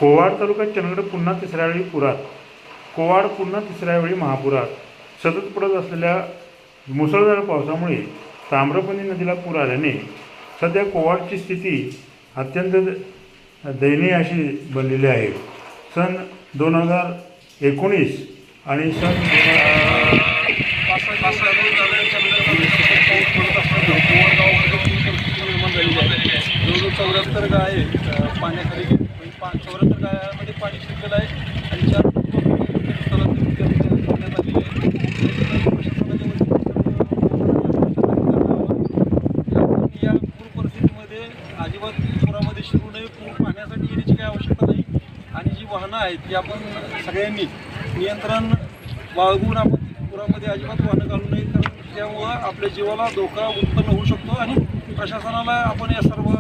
कोवाड तालुक्यात चंदगड पुन्हा तिसऱ्या वेळी पुरात. कोवाड पुन्हा तिसऱ्या वेळी महापुरात. सतत पडत असलेल्या मुसळधार पावसामुळे ताम्रपणी नदीला पूर आल्याने सध्या कोवाडची स्थिती अत्यंत दयनीय अशी बनलेली आहे. सन 2019 आणि सन जवळजवळ 74 गाय पाण्याखाली 74 गायामध्ये पाणी शिरलेलं आहे आणि 4 या पूर परिस्थितीमध्ये अजिबात पुरामध्ये शिरू नये. पूर पाहण्यासाठी येण्याची काही आवश्यकता नाही आणि जी वाहनं आहेत ती आपण सगळ्यांनी नियंत्रण बाळगून आपण पुरामध्ये अजिबात वाहनं घालू नये, कारण त्यामुळं आपल्या जीवाला धोका उत्पन्न होऊ शकतो आणि प्रशासनाला आपण या सर्व